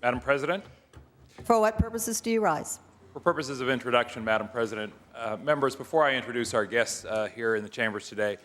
Madam President, For what purposes do you rise? for purposes of introduction, Madam President, members, before I introduce our guests here in the chambers today,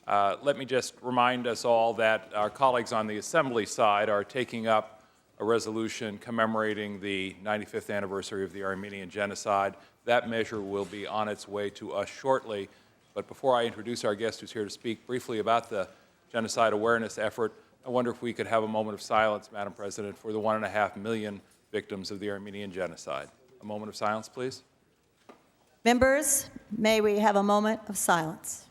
let me just remind us all that our colleagues on the Assembly side are taking up a resolution commemorating the 95th anniversary of the Armenian Genocide. That measure will be on its way to us shortly. But before I introduce our guest who's here to speak briefly about the genocide awareness effort, I wonder if we could have a moment of silence, Madam President, for the 1.5 million victims of the Armenian Genocide. A moment of silence, please. Members, may we have a moment of silence?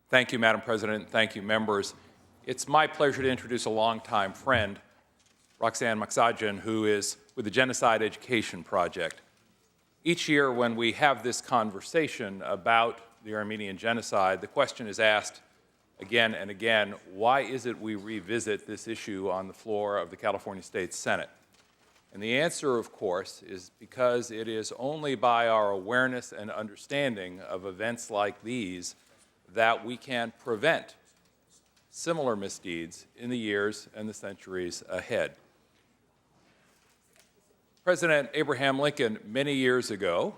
Thank you, Madam President. Thank you, members. It's my pleasure to introduce a longtime friend, Roxanne Makasdjian, who is with the Genocide Education Project. Each year when we have this conversation about the Armenian Genocide, the question is asked again and again, why is it we revisit this issue on the floor of the California State Senate? And the answer, of course, is because it is only by our awareness and understanding of events like these that we can prevent similar misdeeds in the years and the centuries ahead. President Abraham Lincoln, many years ago,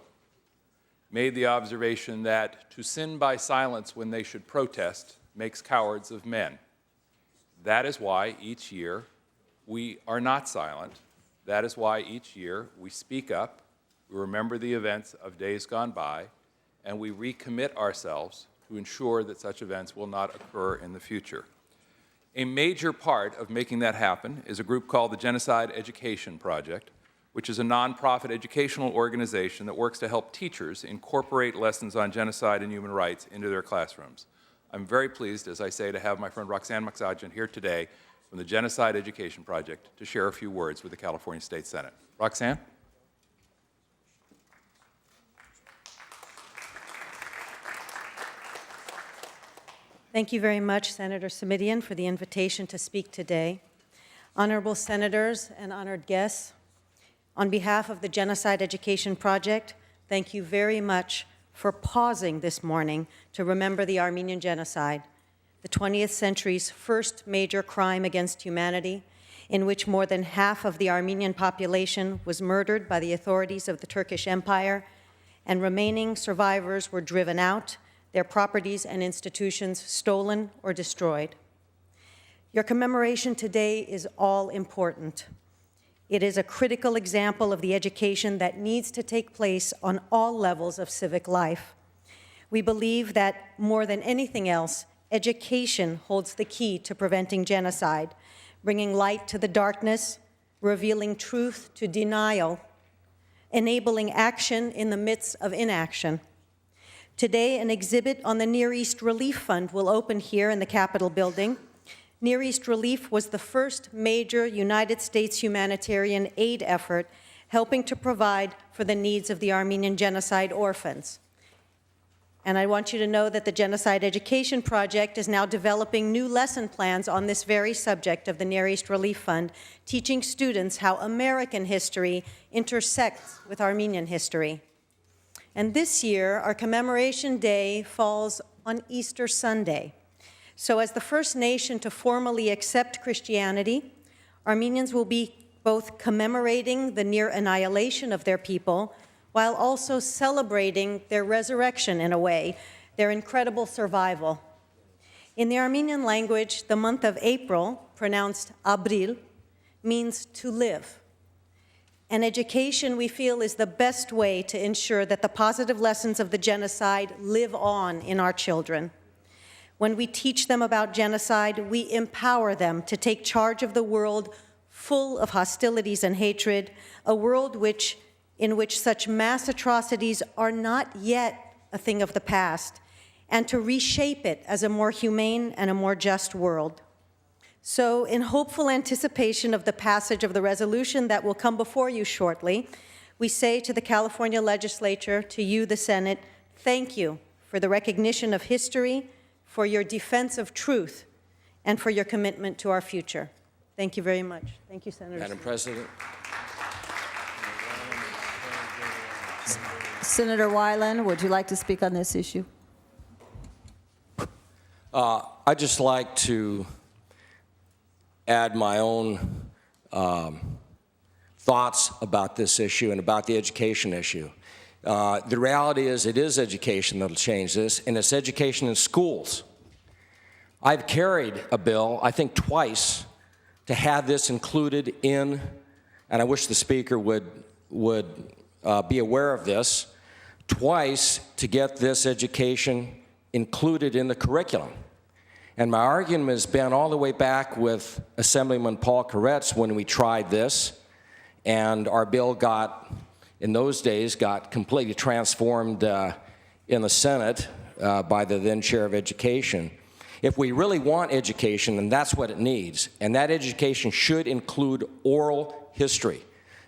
made the observation that to sin by silence when they should protest makes cowards of men. That is why each year we are not silent. That is why each year we speak up, we remember the events of days gone by, and we recommit ourselves to ensure that such events will not occur in the future. A major part of making that happen is a group called the Genocide Education Project, which is a nonprofit educational organization that works to help teachers incorporate lessons on genocide and human rights into their classrooms. I'm very pleased, as I say, to have my friend Roxanne Makasdjian here today from the Genocide Education Project to share a few words with the California State Senate. Roxanne? Thank you very much, Senator Samitian, for the invitation to speak today. Honorable senators and honored guests, on behalf of the Genocide Education Project, thank you very much for pausing this morning to remember the Armenian Genocide, the 20th century's first major crime against humanity, in which more than half of the Armenian population was murdered by the authorities of the Turkish Empire, and remaining survivors were driven out, their properties and institutions stolen or destroyed. Your commemoration today is all important. It is a critical example of the education that needs to take place on all levels of civic life. We believe that more than anything else, education holds the key to preventing genocide, bringing light to the darkness, revealing truth to denial, enabling action in the midst of inaction. Today, an exhibit on the Near East Relief Fund will open here in the Capitol building. Near East Relief was the first major United States humanitarian aid effort helping to provide for the needs of the Armenian Genocide orphans. And I want you to know that the Genocide Education Project is now developing new lesson plans on this very subject of the Near East Relief Fund, teaching students how American history intersects with Armenian history. And this year, our commemoration day falls on Easter Sunday. So as the first nation to formally accept Christianity, Armenians will be both commemorating the near annihilation of their people while also celebrating their resurrection in a way, their incredible survival. In the Armenian language, the month of April, pronounced Abril, means to live. And education, we feel, is the best way to ensure that the positive lessons of the genocide live on in our children. When we teach them about genocide, we empower them to take charge of the world full of hostilities and hatred, a world in which such mass atrocities are not yet a thing of the past, and to reshape it as a more humane and a more just world. So, in hopeful anticipation of the passage of the resolution that will come before you shortly, we say to the California Legislature, to you, the Senate, thank you for the recognition of history, for your defense of truth, and for your commitment to our future. Thank you very much. Thank you, Senator. Madam President. Senator Weiland, would you like to speak on this issue? I'd just like to add my own thoughts about this issue and about the education issue. The reality is it is education that'll change this, and it's education in schools. I've carried a bill, I think twice, to have this included in, and I wish the Speaker would be aware of this, twice to get this education included in the curriculum. And my argument has been all the way back with Assemblyman Paul Koretz when we tried this, and our bill in those days, got completely transformed in the Senate by the then Chair of Education. If we really want education, then that's what it needs, and that education should include oral history,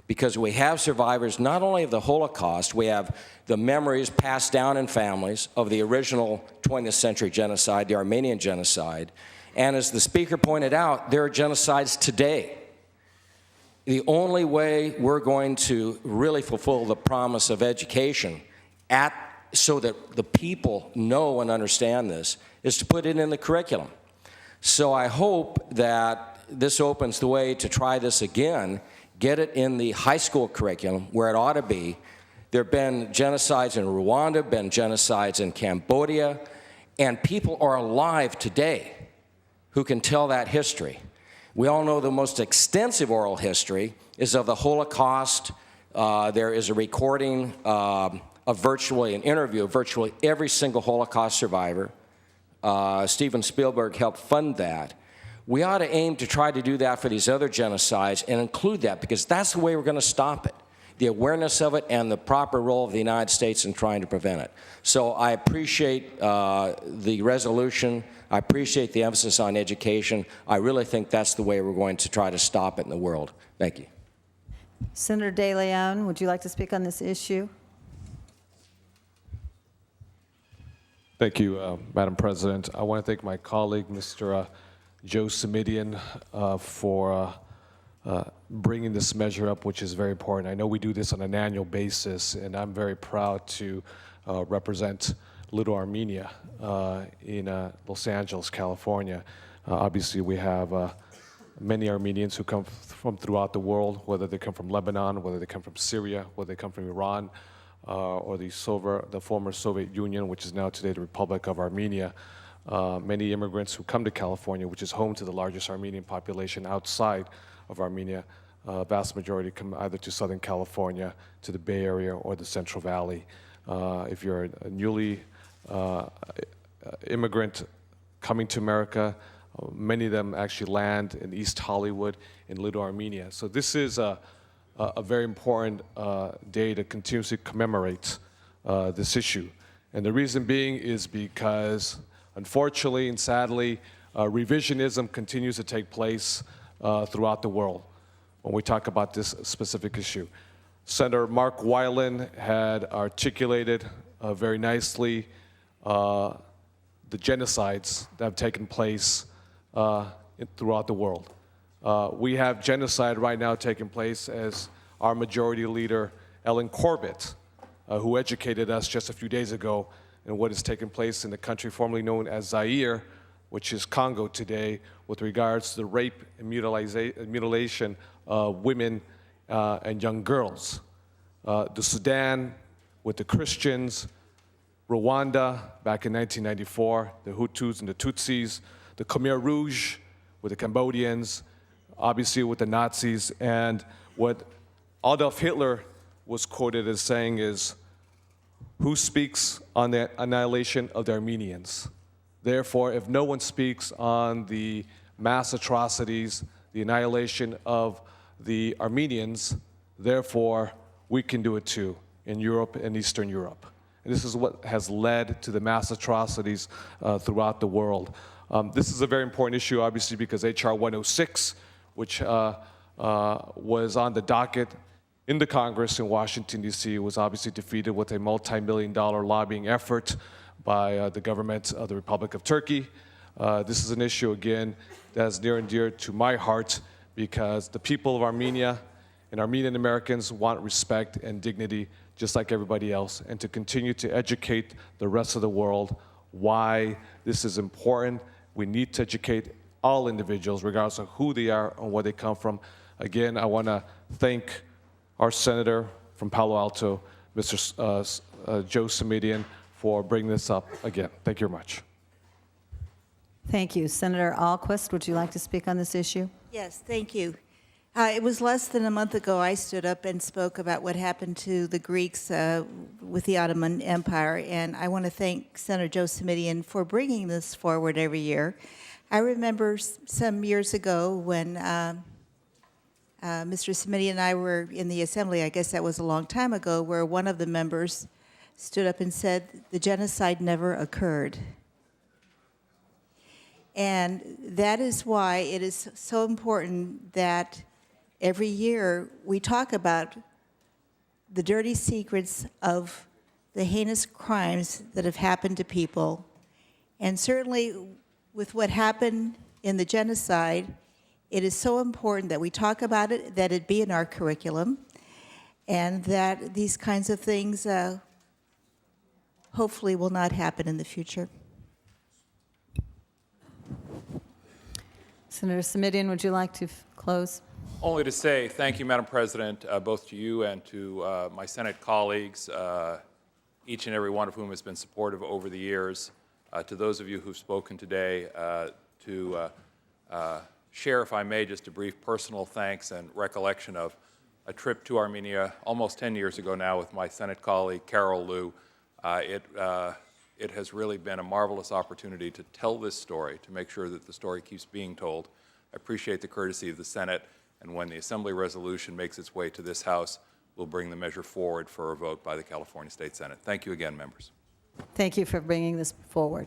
because we have survivors not only of the Holocaust, we have the memories passed down in families of the original 20th century genocide, the Armenian Genocide, and as the Speaker pointed out, there are genocides today. The only way we're going to really fulfill the promise of education so that the people know and understand this is to put it in the curriculum. So I hope that this opens the way to try this again, get it in the high school curriculum where it ought to be. There have been genocides in Rwanda, been genocides in Cambodia, and people are alive today who can tell that history. We all know the most extensive oral history is of the Holocaust. There is a recording of an interview of virtually every single Holocaust survivor. Steven Spielberg helped fund that. We ought to aim to try to do that for these other genocides and include that, because that's the way we're going to stop it, the awareness of it and the proper role of the United States in trying to prevent it. So I appreciate the resolution. I appreciate the emphasis on education. I really think that's the way we're going to try to stop it in the world. Thank you. Senator De Leon, would you like to speak on this issue? Thank you, Madam President. I want to thank my colleague, Mr. Joe Simidian, for bringing this measure up, which is very important. I know we do this on an annual basis, and I'm very proud to represent Little Armenia in Los Angeles, California. Obviously, we have many Armenians who come from throughout the world, whether they come from Lebanon, whether they come from Syria, whether they come from Iran, or the former Soviet Union, which is now today the Republic of Armenia. Many immigrants who come to California, which is home to the largest Armenian population outside of Armenia. Vast majority come either to Southern California, to the Bay Area, or the Central Valley. If you're a newly immigrant coming to America, many of them actually land in East Hollywood in Little Armenia. So this is a very important day to continuously commemorate this issue. And the reason being is because, unfortunately and sadly, revisionism continues to take place throughout the world when we talk about this specific issue. Senator Mark Weiland had articulated very nicely the genocides that have taken place throughout the world. We have genocide right now taking place, as our majority leader, Ellen Corbett, who educated us just a few days ago in what has taken place in the country formerly known as Zaire, which is Congo today, with regards to the rape and mutilation of women and young girls. The Sudan with the Christians, Rwanda back in 1994, the Hutus and the Tutsis, the Khmer Rouge with the Cambodians, obviously with the Nazis, and what Adolf Hitler was quoted as saying is, "Who speaks on the annihilation of the Armenians?" Therefore, if no one speaks on the mass atrocities, the annihilation of the Armenians, therefore, we can do it too in Europe and Eastern Europe. And this is what has led to the mass atrocities throughout the world. This is a very important issue, obviously, because H.R. 106, which was on the docket in the Congress in Washington, D.C., was obviously defeated with a multi-million-dollar lobbying effort by the government of the Republic of Turkey. This is an issue, again, that is near and dear to my heart, because the people of Armenia and Armenian Americans want respect and dignity just like everybody else, and to continue to educate the rest of the world why this is important. We need to educate all individuals, regardless of who they are and where they come from. Again, I want to thank our senator from Palo Alto, Mr. Joe Comedian, for bringing this up again. Thank you very much. Thank you. Senator Alquist, would you like to speak on this issue? Yes, thank you. It was less than a month ago I stood up and spoke about what happened to the Greeks with the Ottoman Empire, and I want to thank Senator Joe Comedian for bringing this forward every year. I remember some years ago when Mr. Comedian and I were in the Assembly, I guess that was a long time ago, where one of the members stood up and said, the genocide never occurred. And that is why it is so important that every year we talk about the dirty secrets of the heinous crimes that have happened to people. And certainly with what happened in the genocide, it is so important that we talk about it, that it be in our curriculum, and that these kinds of things hopefully will not happen in the future. Senator Comedian, would you like to close? Only to say thank you, Madam President, both to you and to my Senate colleagues, each and every one of whom has been supportive over the years, to those of you who've spoken today, to share, if I may, just a brief personal thanks and recollection of a trip to Armenia almost 10 years ago now with my Senate colleague, Carol Liu. It has really been a marvelous opportunity to tell this story, to make sure that the story keeps being told. I appreciate the courtesy of the Senate, and when the Assembly resolution makes its way to this House, we'll bring the measure forward for a vote by the California State Senate. Thank you again, members. Thank you for bringing this forward.